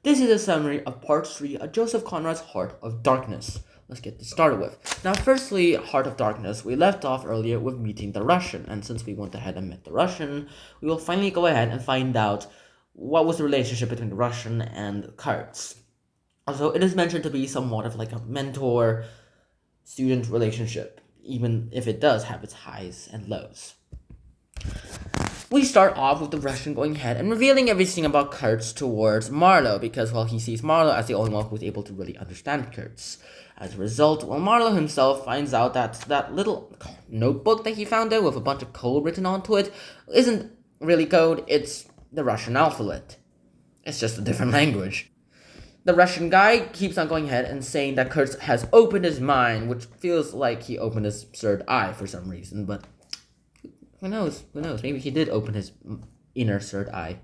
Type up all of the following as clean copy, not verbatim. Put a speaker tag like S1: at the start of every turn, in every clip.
S1: This is a summary of part 3 of Joseph Conrad's Heart of Darkness. Let's get this started with. Now, firstly, Heart of Darkness, we left off earlier with meeting the Russian, and since we went ahead and met the Russian, we will finally go ahead and find out what was the relationship between the Russian and Kurtz. Also, it is mentioned to be somewhat of like a mentor-student relationship, even if it does have its highs and lows. We start off with the Russian going ahead and revealing everything about Kurtz towards Marlowe because, well, he sees Marlowe as the only one who's able to really understand Kurtz. As a result, well, Marlowe himself finds out that that little notebook that he found there with a bunch of code written onto it isn't really code, it's the Russian alphabet. It's just a different language. The Russian guy keeps on going ahead and saying that Kurtz has opened his mind, which feels like he opened his third eye for some reason, but who knows? Maybe he did open his inner third eye.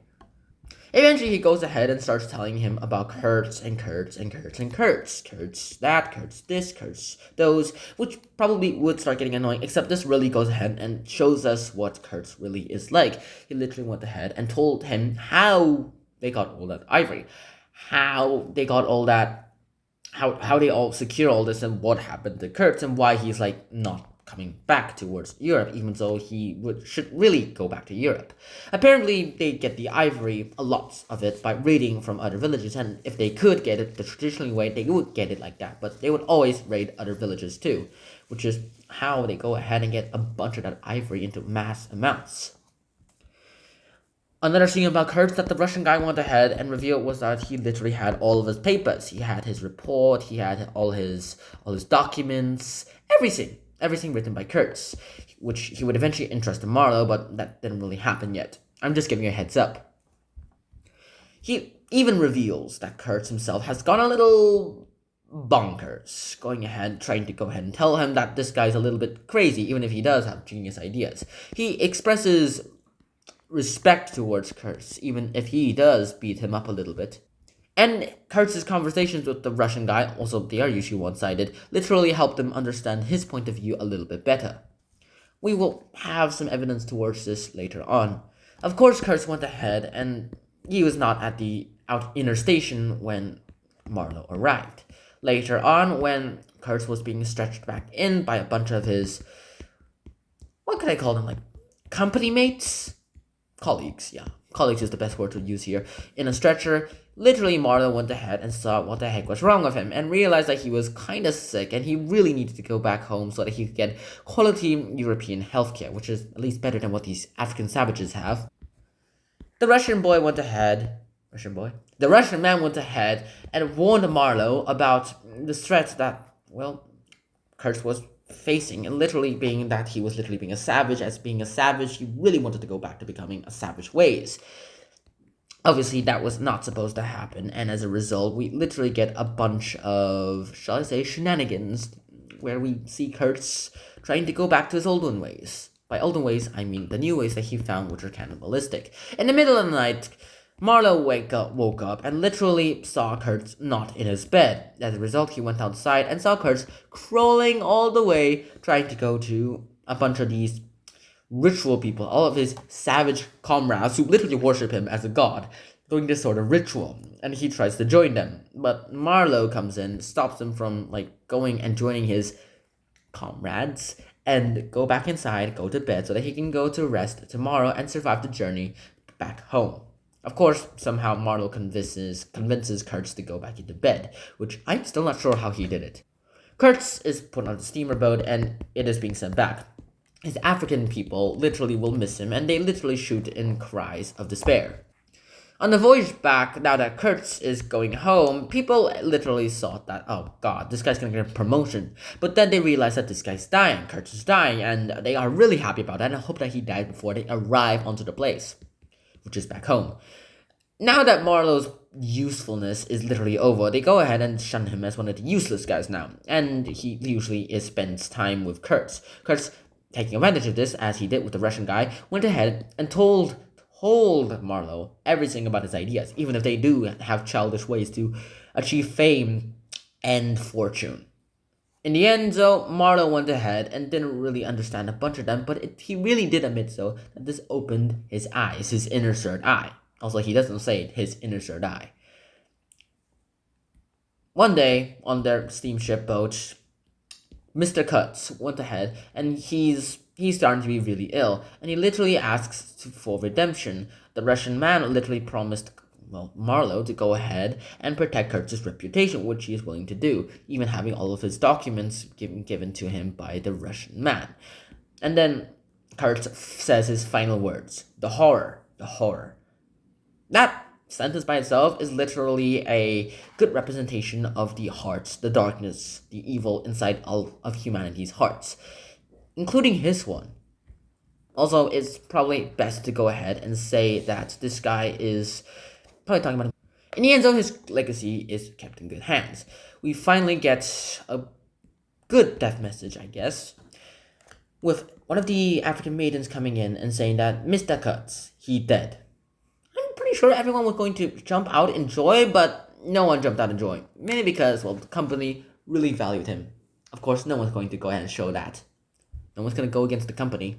S1: Eventually, he goes ahead and starts telling him about Kurtz and Kurtz and Kurtz and Kurtz. Kurtz that, Kurtz this, Kurtz those, which probably would start getting annoying, except this really goes ahead and shows us what Kurtz really is like. He literally went ahead and told him how they got all that ivory, how they got all that, how they all secure all this, and what happened to Kurtz, and why he's like not coming back towards Europe, even though he should really go back to Europe. Apparently, they get the ivory, a lot of it, by raiding from other villages, and if they could get it the traditional way, they would get it like that, but they would always raid other villages too, which is how they go ahead and get a bunch of that ivory into mass amounts. Another thing about Kurtz that the Russian guy went ahead and revealed was that he literally had all of his papers. He had his report, he had all his documents, everything written by Kurtz, which he would eventually entrust to Marlowe, but that didn't really happen yet. I'm just giving you a heads up. He even reveals that Kurtz himself has gone a little bonkers, trying to go ahead and tell him that this guy's a little bit crazy, even if he does have genius ideas. He expresses respect towards Kurtz, even if he does beat him up a little bit. And Kurtz's conversations with the Russian guy, also they are usually one-sided, literally helped him understand his point of view a little bit better. We will have some evidence towards this later on. Of course, Kurtz went ahead, and he was not at the inner station when Marlowe arrived. Later on, when Kurtz was being stretched back in by a bunch of his, what could I call them, like, company mates? Colleagues, yeah. Colleagues is the best word to use here. In a stretcher, literally Marlowe went ahead and saw what the heck was wrong with him and realized that he was kind of sick and he really needed to go back home so that he could get quality European healthcare, which is at least better than what these African savages have. The Russian man went ahead and warned Marlowe about the threat that, well, Kurtz was facing, and literally being that he was literally being a savage. As being a savage, he really wanted to go back to becoming a savage ways. Obviously, that was not supposed to happen, and as a result, we literally get a bunch of, shall I say, shenanigans, where we see Kurtz trying to go back to his olden ways. By olden ways, I mean the new ways that he found, which are cannibalistic. In the middle of the night, Marlowe woke up and literally saw Kurtz not in his bed. As a result, he went outside and saw Kurtz crawling all the way, trying to go to a bunch of these ritual people, all of his savage comrades who literally worship him as a god, doing this sort of ritual, and he tries to join them. But Marlowe comes in, stops him from going and joining his comrades, and go back inside, go to bed, so that he can go to rest tomorrow and survive the journey back home. Of course, somehow Marlowe convinces Kurtz to go back into bed, which I'm still not sure how he did it. Kurtz is put on the steamer boat and it is being sent back. His African people literally will miss him and they literally shoot in cries of despair. On the voyage back, now that Kurtz is going home, people literally thought that, oh god, this guy's gonna get a promotion. But then they realize that this guy's dying, Kurtz is dying, and they are really happy about that and hope that he died before they arrive onto the place, which is back home. Now that Marlowe's usefulness is literally over, they go ahead and shun him as one of the useless guys now, and he usually spends time with Kurtz. Kurtz, taking advantage of this, as he did with the Russian guy, went ahead and told Marlowe everything about his ideas, even if they do have childish ways to achieve fame and fortune. In the end, though, Marlowe went ahead and didn't really understand a bunch of them, but he really did admit, though, that this opened his eyes, his inner third eye. Also, he doesn't say it, his inner third eye. One day on their steamship boat, Mr. Cuts went ahead and he's starting to be really ill, and he literally asks for redemption. The Russian man literally promised, well, Marlowe to go ahead and protect Kurtz's reputation, which he is willing to do, even having all of his documents given to him by the Russian man. And then Kurtz says his final words: "The horror, the horror." That sentence by itself is literally a good representation of the hearts, the darkness, the evil inside all of humanity's hearts, including his one. Also, it's probably best to go ahead and say that this guy is probably talking about. In the end, though, his legacy is kept in good hands. We finally get a good death message, I guess, with one of the African maidens coming in and saying that Mr. Cuts, he dead. I'm pretty sure everyone was going to jump out in joy, but no one jumped out in joy. Mainly because, well, the company really valued him. Of course, no one's going to go ahead and show that. No one's going to go against the company.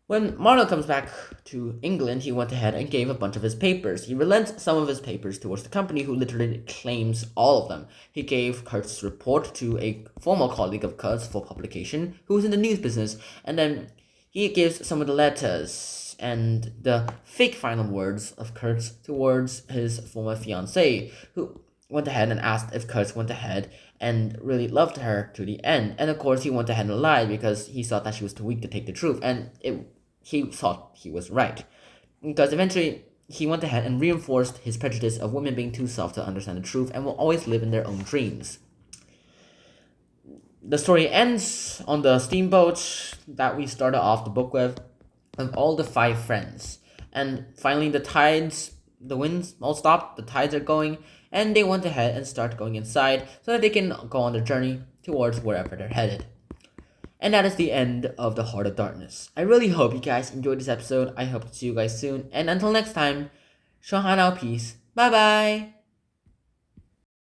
S1: When Marlowe comes back to England, he went ahead and gave a bunch of his papers. He relents some of his papers towards the company, who literally claims all of them. He gave Kurtz's report to a former colleague of Kurtz for publication, who was in the news business, and then he gives some of the letters and the fake final words of Kurtz towards his former fiancée, who went ahead and asked if Kurtz went ahead and really loved her to the end. And of course, he went ahead and lied because he thought that she was too weak to take the truth, and he thought he was right. Because eventually, he went ahead and reinforced his prejudice of women being too soft to understand the truth and will always live in their own dreams. The story ends on the steamboat that we started off the book with all the 5 friends. And finally, the winds all stopped, the tides are going, and they went ahead and start going inside so that they can go on their journey towards wherever they're headed. And that is the end of The Heart of Darkness. I really hope you guys enjoyed this episode. I hope to see you guys soon. And until next time, 说好 now, peace. Bye bye.